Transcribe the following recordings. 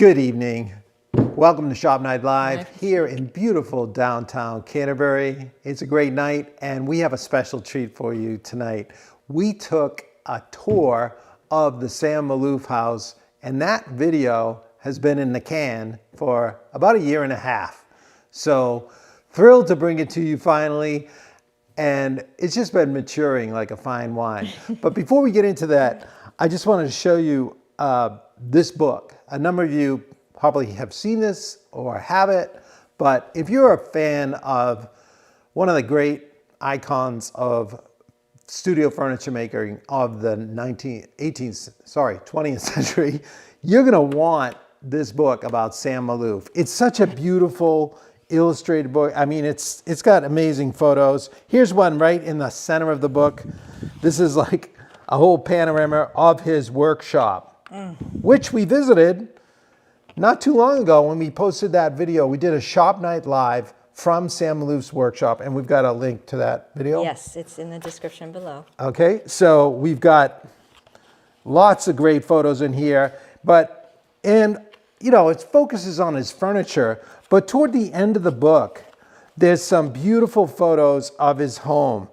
Good evening. Welcome to Shop Night Live here in beautiful downtown Canterbury. It's a great night and we have a special treat for you tonight. We took a tour of the Sam Maloof house and that video has been in the can for about a year and a half. So thrilled to bring it to you finally, and it's just been maturing like a fine wine. But before we get into that, I just wanted to show you this book. A number of you probably have seen this or have it, but if you're a fan of one of the great icons of studio furniture making of the 20th century, you're gonna want this book about Sam Maloof. It's such a beautiful illustrated book. I mean, it's got amazing photos. Here's one right in the center of the book. This is like a whole panorama of his workshop, which we visited not too long ago when we posted that video. We did a Shop Night Live from Sam Maloof's workshop, and we've got a link to that video. Yes, it's in the description below. Okay, so we've got lots of great photos in here, and you know, it focuses on his furniture, but toward the end of the book, there's some beautiful photos of his home.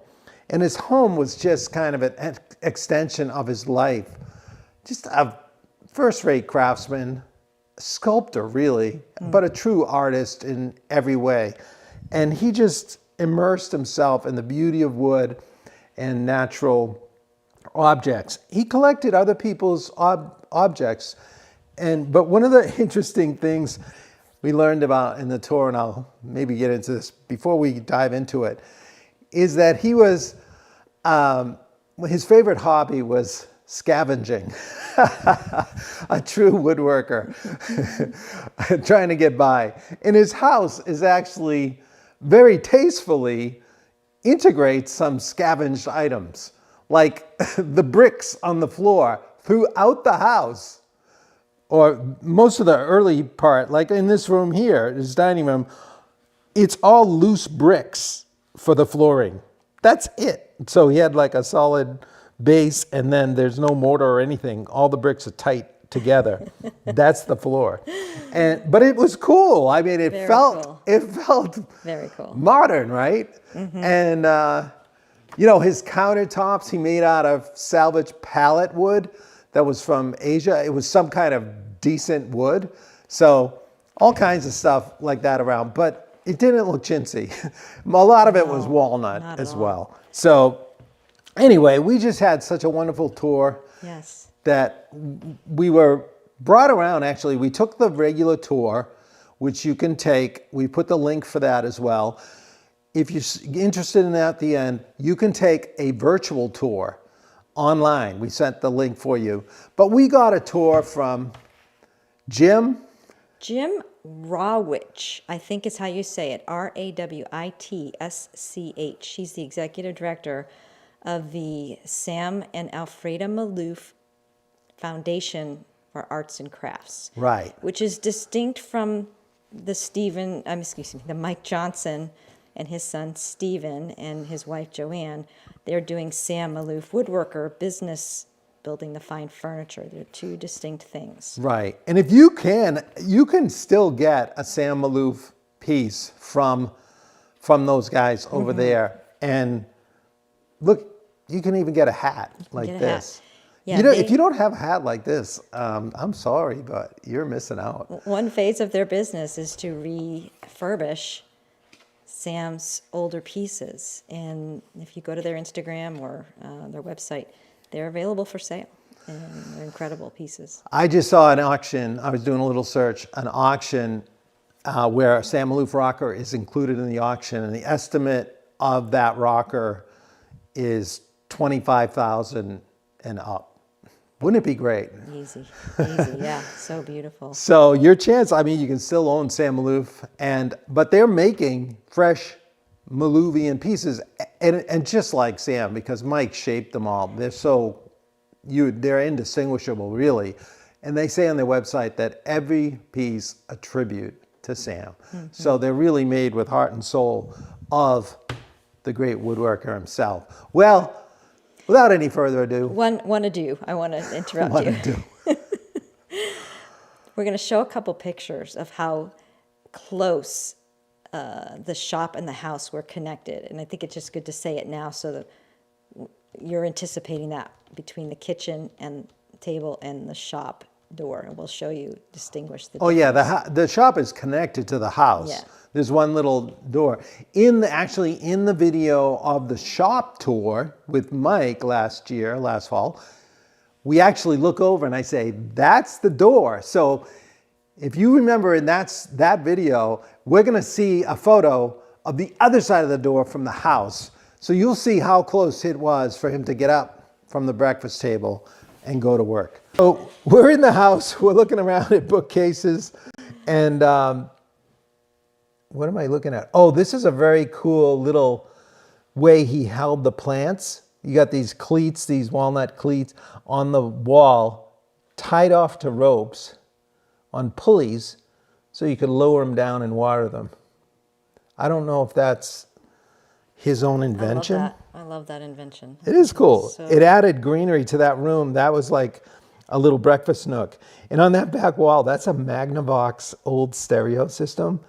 And his home was just kind of an extension of his life. Just a first-rate craftsman, sculptor really, but a true artist in every way. And he just immersed himself in the beauty of wood and natural objects. He collected other people's objects, but one of the interesting things we learned about in the tour, and I'll maybe get into this before we dive into it, is that he was, his favorite hobby was scavenging. A true woodworker trying to get by. And his house is actually very tastefully integrates some scavenged items, like the bricks on the floor throughout the house, or most of the early part, like in this room here, this dining room, it's all loose bricks for the flooring. That's it. So he had like a solid base, and then there's no mortar or anything. All the bricks are tight together. That's the floor. But it was cool. I mean, it felt very cool, modern, right? And you know, his countertops he made out of salvaged pallet wood that was from Asia. It was some kind of decent wood. So all kinds of stuff like that around, but it didn't look chintzy. A lot of it was walnut as well. So anyway, we just had such a wonderful tour. Yes. That we were brought around. Actually, we took the regular tour, which you can take. We put the link for that as well. If you're interested in that at the end, you can take a virtual tour online. We sent the link for you. But we got a tour from Jim Rawitsch, I think is how you say it, Rawitsch. He's the executive director of the Sam and Alfreda Maloof Foundation for Arts and Crafts. Right. Which is distinct from the the Mike Johnson and his son Stephen and his wife Joanne. They're doing Sam Maloof Woodworker business, building the fine furniture. They're two distinct things. Right. And if you can still get a Sam Maloof piece from those guys over there. And look, you can even get a hat like this. Yeah, if you don't have a hat like this, I'm sorry, but you're missing out. One phase of their business is to refurbish Sam's older pieces. And if you go to their Instagram or their website, they're available for sale. And they're incredible pieces. I just saw an auction. I was doing a little search, an auction where a Sam Maloof rocker is included in the auction. And the estimate of that rocker is $25,000 and up. Wouldn't it be great? Easy, yeah, so beautiful. So your chance, I mean, you can still own Sam Maloof, but they're making fresh Maloovian pieces, and just like Sam, because Mike shaped them all. They're indistinguishable, really. And they say on their website that every piece a tribute to Sam. So they're really made with heart and soul of the great woodworker himself. Well, without any further ado. I want to interrupt you. We're going to show a couple pictures of how close the shop and the house were connected. And I think it's just good to say it now so that you're anticipating that between the kitchen and table and the shop door. And we'll show you, distinguish the Oh yeah, difference. the shop is connected to the house. Yeah. There's one little door. Actually in the video of the shop tour with Mike last fall, we actually look over and I say, that's the door. So if you remember in that video, we're gonna see a photo of the other side of the door from the house. So you'll see how close it was for him to get up from the breakfast table and go to work. So we're in the house, we're looking around at bookcases, and what am I looking at? Oh, this is a very cool little way he held the plants. You got these cleats, these walnut cleats on the wall, tied off to ropes on pulleys so you could lower them down and water them. I don't know if that's his own invention. I love that invention. It is cool. So- It added greenery to that room. That was like a little breakfast nook. And on that back wall, that's a Magnavox old stereo system.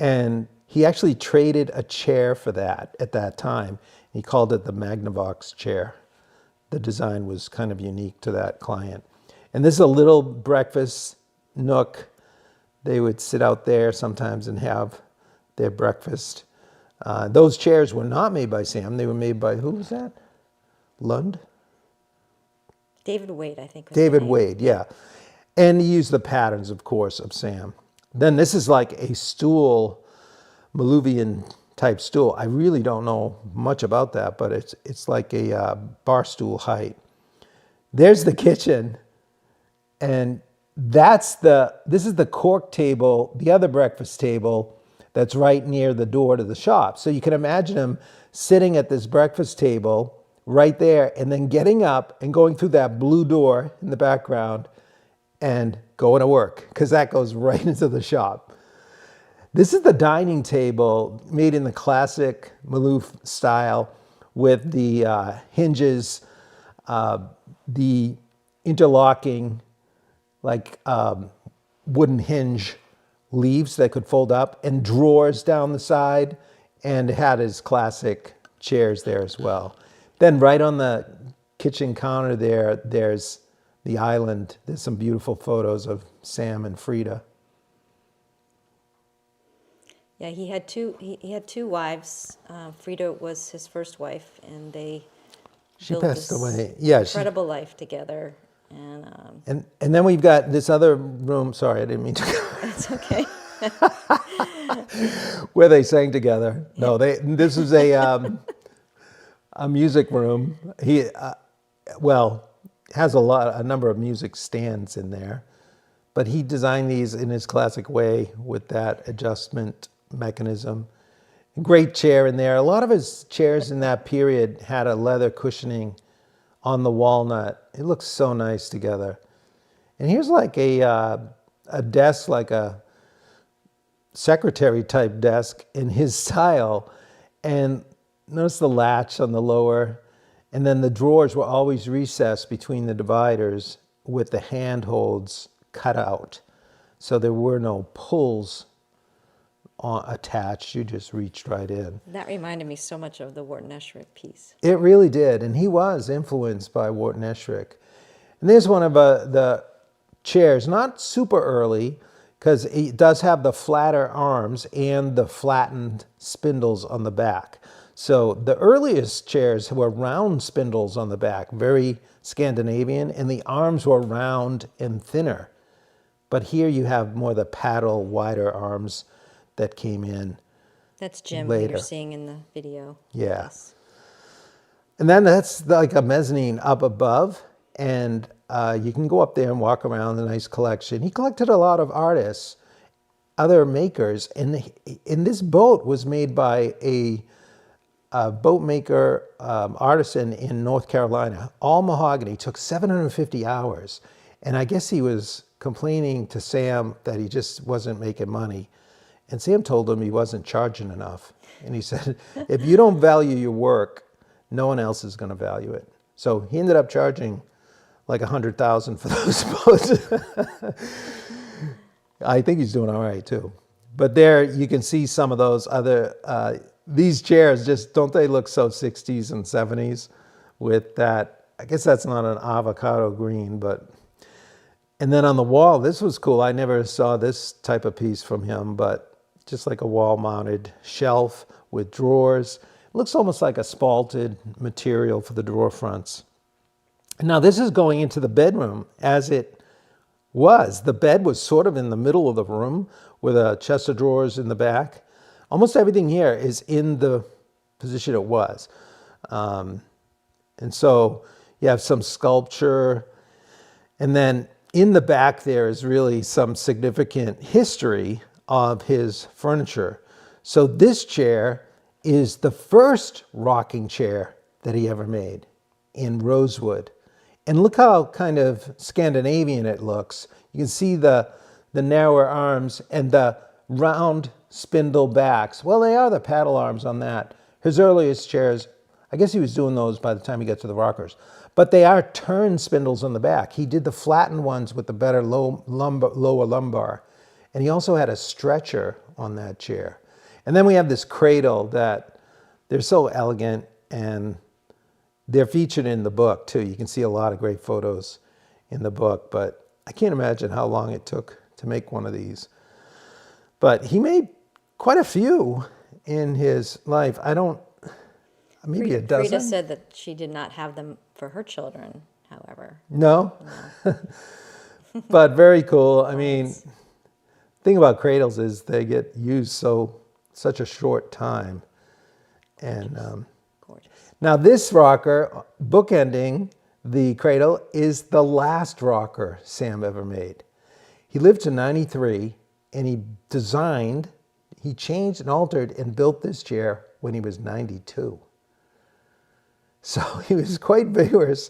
And he actually traded a chair for that at that time. He called it the Magnavox chair. The design was kind of unique to that client. And this is a little breakfast nook. They would sit out there sometimes and have their breakfast. Those chairs were not made by Sam. They were made by, who was that? Lund? David Wade, I think. Was the David name. Wade, yeah. And he used the patterns, of course, of Sam. Then this is like a stool, Maloofian type stool. I really don't know much about that, but it's like a bar stool height. There's the kitchen, and this is the cork table, the other breakfast table that's right near the door to the shop. So you can imagine him sitting at this breakfast table right there and then getting up and going through that blue door in the background and going to work, because that goes right into the shop. This is the dining table made in the classic Maloof style with the hinges, the interlocking like wooden hinge leaves that could fold up, and drawers down the side, and it had his classic chairs there as well. Then right on the kitchen counter there's the island. There's some beautiful photos of Sam and Frida. Yeah, he had two wives. Frida was his first wife, and they She built passed this away. Yeah, incredible life together. And and then we've got this other room. Sorry, I didn't mean to. it's okay. Where they sang together. No, this is a music room. He has a number of music stands in there, but he designed these in his classic way with that adjustment mechanism. Great chair in there. A lot of his chairs in that period had a leather cushioning on the walnut. It looks so nice together. And here's like a desk, like a secretary type desk in his style. And notice the latch on the lower. And then the drawers were always recessed between the dividers with the handholds cut out. So there were no pulls attached. You just reached right in. That reminded me so much of the Wharton Esherick piece. It really did. And he was influenced by Wharton Esherick. And there's one of the chairs, not super early, because it does have the flatter arms and the flattened spindles on the back. So the earliest chairs were round spindles on the back, very Scandinavian, and the arms were round and thinner. But here you have more the paddle, wider arms that came in. That's Jim later. that you're seeing in the video. Yeah. Yes. And then that's like a mezzanine up above, and you can go up there and walk around the nice collection. He collected a lot of artists, other makers, and this boat was made by a boat maker artisan in North Carolina, all mahogany. Took 750 hours, and I guess he was complaining to Sam that he just wasn't making money. And Sam told him he wasn't charging enough. And he said, if you don't value your work, no one else is going to value it. So he ended up charging like $100,000 for those boats. I think he's doing all right too. But there you can see some of those other, these chairs just, don't they look so 60s and 70s with that, I guess that's not an avocado green, but, and then on the wall, this was cool. I never saw this type of piece from him, but just like a wall mounted shelf with drawers. It looks almost like a spalted material for the drawer fronts. Now this is going into the bedroom as it was. The bed was sort of in the middle of the room with a chest of drawers in the back. Almost everything here is in the position it was. And so you have some sculpture. And then in the back there is really some significant history of his furniture. So this chair is the first rocking chair that he ever made in rosewood. And look how kind of Scandinavian it looks. You can see the narrower arms and the round spindle backs. Well, they are the paddle arms on that. His earliest chairs, I guess he was doing those by the time he got to the rockers. But they are turn spindles on the back. He did the flattened ones with the better lower lumbar. And he also had a stretcher on that chair. And then we have this cradle that they're so elegant, and they're featured in the book too. You can see a lot of great photos in the book, but I can't imagine how long it took to make one of these. But he made quite a few in his life. Maybe a dozen. Frida said that she did not have them for her children, however. No? But very cool. I mean, the thing about cradles is they get used such a short time. And Gorgeous. now this rocker, bookending the cradle, is the last rocker Sam ever made. He lived to 93, and he changed and altered and built this chair when he was 92. So he was quite vigorous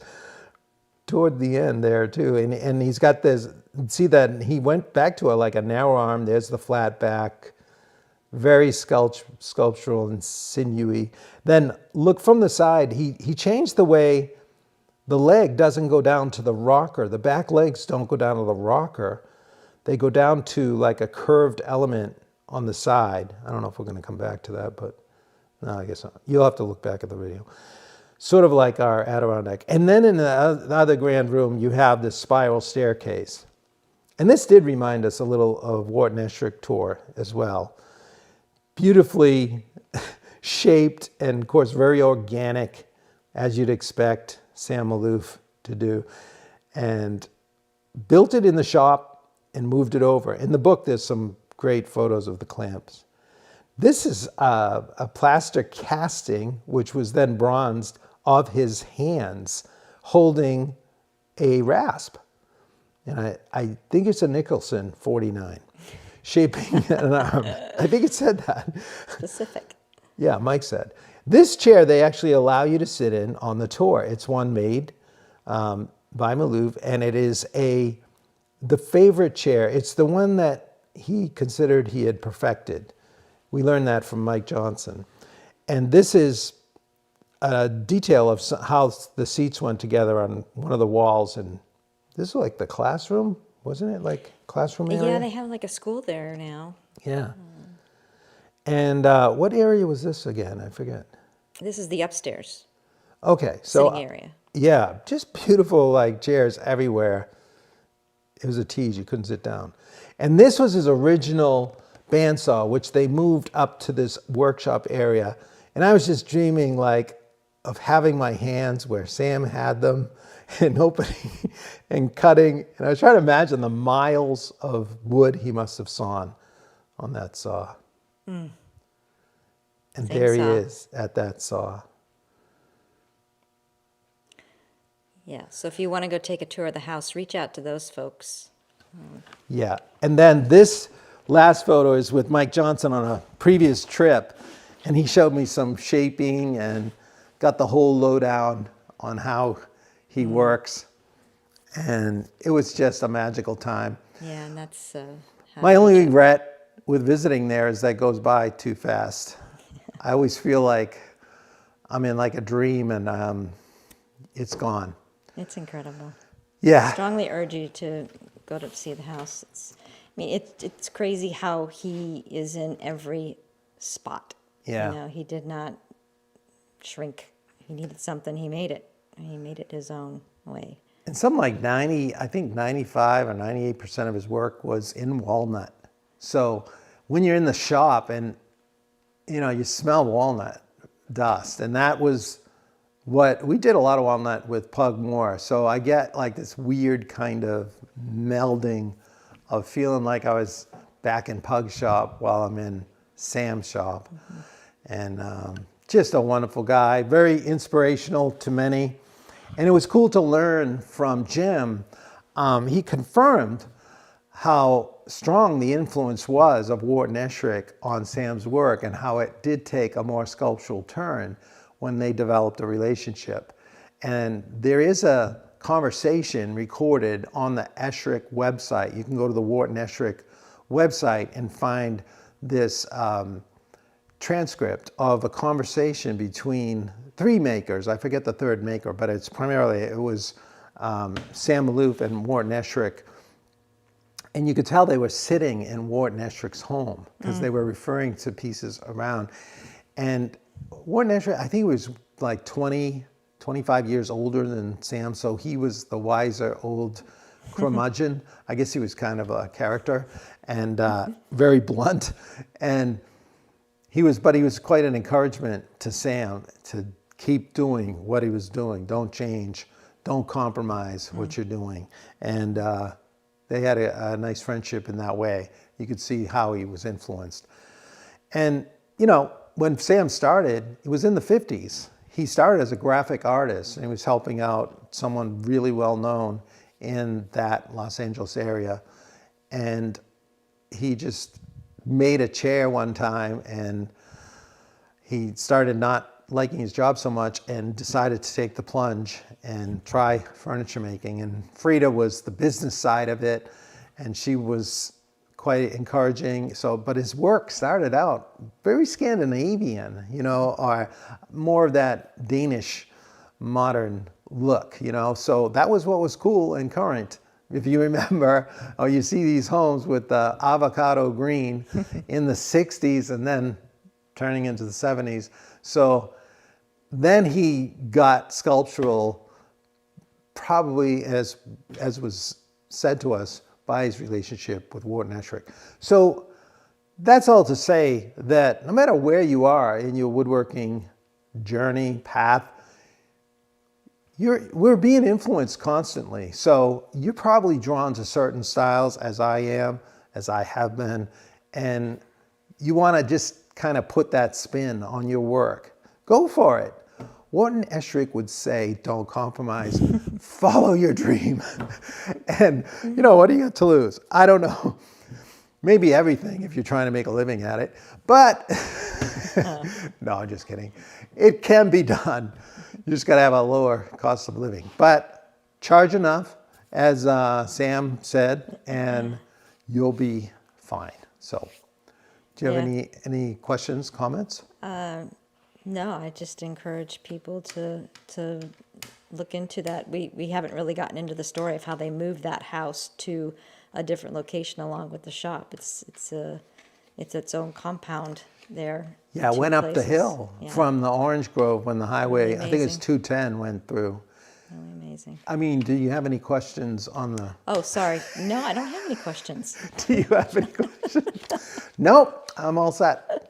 toward the end there too. And he's got this, see that he went back to like a narrow arm. There's the flat back, very sculptural and sinewy. Then look from the side, he changed the way the leg doesn't go down to the rocker. The back legs don't go down to the rocker. They go down to like a curved element on the side. I don't know if we're going to come back to that, but no, I guess not. You'll have to look back at the video. Sort of like our Adirondack. And then in the other grand room, you have this spiral staircase. And this did remind us a little of Wharton Eschrick tour as well. Beautifully shaped and, of course, very organic, as you'd expect Sam Maloof to do. And built it in the shop and moved it over. In the book, there's some great photos of the clamps. This is a plaster casting, which was then bronzed, of his hands holding a rasp. And I think it's a Nicholson 49, shaping an arm. I think it said that. Specific. Yeah, Mike said. This chair they actually allow you to sit in on the tour. It's one made by Maloof, and it is the favorite chair. It's the one that he considered he had perfected. We learned that from Mike Johnson. And this is a detail of how the seats went together on one of the walls. And this is like the classroom, wasn't it? Like classroom area? Yeah, they have like a school there now. Yeah. And what area was this again? I forget. This is the upstairs Okay, so sitting area. yeah, just beautiful like chairs everywhere. It was a tease, you couldn't sit down. And this was his original bandsaw, which they moved up to this workshop area. And I was just dreaming like of having my hands where Sam had them and opening and cutting. And I was trying to imagine the miles of wood he must have sawn on that saw. And Same there he saw. is at that saw. Yeah, so if you want to go take a tour of the house, reach out to those folks. Yeah, and then this last photo is with Mike Johnson on a previous trip, and he showed me some shaping and got the whole lowdown on how he works, and it was just a magical time. Yeah, and that's how My only regret with visiting there is that it goes by too fast. I always feel like I'm in like a dream and it's gone. It's incredible. Yeah. Strongly urge you to go to see the house. mean, it's crazy how he is in every spot. Yeah. You know, he did not shrink. He needed something, he made it. He made it his own way. And something like 95 or 98% of his work was in walnut. So when you're in the shop and, you know, you smell walnut dust, and that was what, we did a lot of walnut with Pug Moore. So I get like this weird kind of melding of feeling like I was back in Pug's shop while I'm in Sam's shop. And just a wonderful guy, very inspirational to many. And it was cool to learn from Jim. He confirmed how strong the influence was of Wharton Esherick on Sam's work and how it did take a more sculptural turn when they developed a relationship. And there is a conversation recorded on the Esherick website. You can go to the Wharton Esherick website and find this transcript of a conversation between three makers. I forget the third maker, but it's primarily, it was Sam Maloof and Wharton Esherick. And you could tell they were sitting in Wharton Esherick's home because they were referring to pieces around. And Wharton Esherick, I think he was like 25 years older than Sam, so he was the wiser old curmudgeon. I guess he was kind of a character and very blunt. And but he was quite an encouragement to Sam to keep doing what he was doing. Don't change. Don't compromise what you're doing. And they had a nice friendship in that way. You could see how he was influenced. And, you know, when Sam started, it was in the 50s. He started as a graphic artist, and he was helping out someone really well known in that Los Angeles area. And he just made a chair one time, and he started not liking his job so much and decided to take the plunge and try furniture making. And Frida was the business side of it, and she was quite encouraging. So, but his work started out very Scandinavian, you know, or more of that Danish modern look, you know. So that was what was cool and current. If you remember, or you see these homes with the avocado green in the 60s and then turning into the 70s. So then he got sculptural, probably as was said to us, by his relationship with Wharton Esherick. So that's all to say that no matter where you are in your woodworking journey, path, we're being influenced constantly. So you're probably drawn to certain styles, as I am, as I have been, and you want to just kind of put that spin on your work. Go for it. Wharton Esherick would say, don't compromise, follow your dream. And, you know, what do you got to lose? I don't know. Maybe everything if you're trying to make a living at it. But, no, I'm just kidding. It can be done. You just got to have a lower cost of living. But charge enough, as Sam said, and you'll be fine. So, do you have any questions, comments? No, I just encourage people to look into that. We haven't really gotten into the story of how they moved that house to a different location along with the shop. It's its own compound there. Yeah, it went up the hill from the orange grove when the highway, Really I think it's amazing. 210, went through. Really amazing. I mean, do you have any questions on the... Oh, sorry. No, I don't have any questions. Do you have any questions? Nope, I'm all set.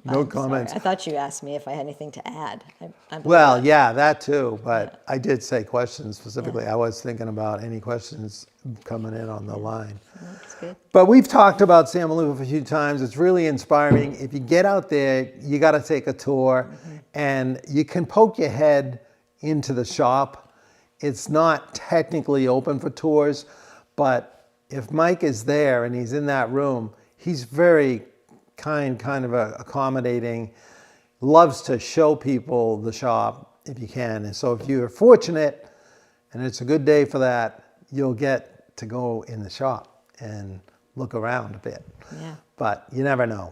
No comments. Sorry. I thought you asked me if I had anything to add. I Well, yeah, that too, but I did say questions specifically. I was thinking about any questions coming in on the line. That's good. But we've talked about Sam Maloof a few times. It's really inspiring. If you get out there, you got to take a tour, and you can poke your head into the shop. It's not technically open for tours, but if Mike is there and he's in that room, he's very kind of accommodating, loves to show people the shop if you can. And so if you're fortunate and it's a good day for that, you'll get to go in the shop and look around a bit. Yeah. But you never know.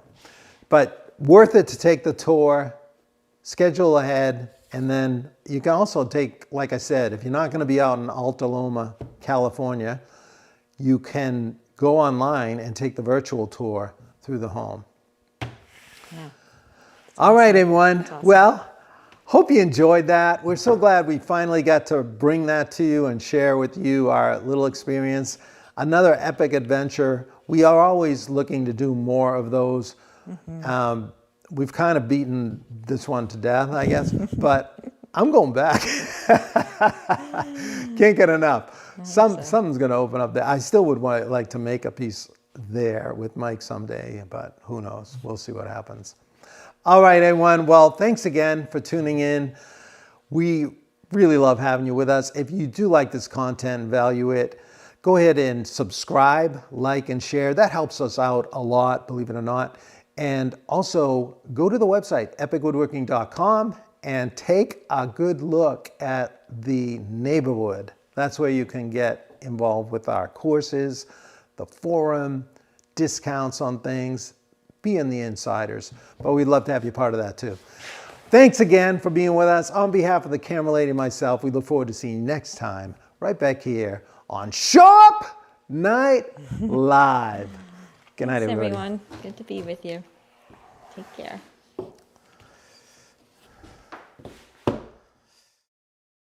But worth it to take the tour, schedule ahead, and then you can also take, like I said, if you're not going to be out in Alta Loma, California, you can go online and take the virtual tour through the home. Yeah. All right, everyone. awesome. Well, hope you enjoyed that. We're so glad we finally got to bring that to you and share with you our little experience. Another epic adventure. We are always looking to do more of those. We've kind of beaten this one to death, I guess, but I'm going back. Can't get enough. Something's going to open up there. I still would like to make a piece there with Mike someday, but who knows? We'll see what happens. All right, everyone. Well, thanks again for tuning in. We really love having you with us. If you do like this content and value it, go ahead and subscribe, like, and share. That helps us out a lot, believe it or not. And also go to the website, epicwoodworking.com, and take a good look at the neighborhood. That's where you can get involved with our courses, the forum, discounts on things, being the insiders. But we'd love to have you part of that too. Thanks again for being with us. On behalf of the camera lady and myself, we look forward to seeing you next time right back here on Sharp Night Live. Good night, Thanks, everybody. everyone. Good to be with you. Take care.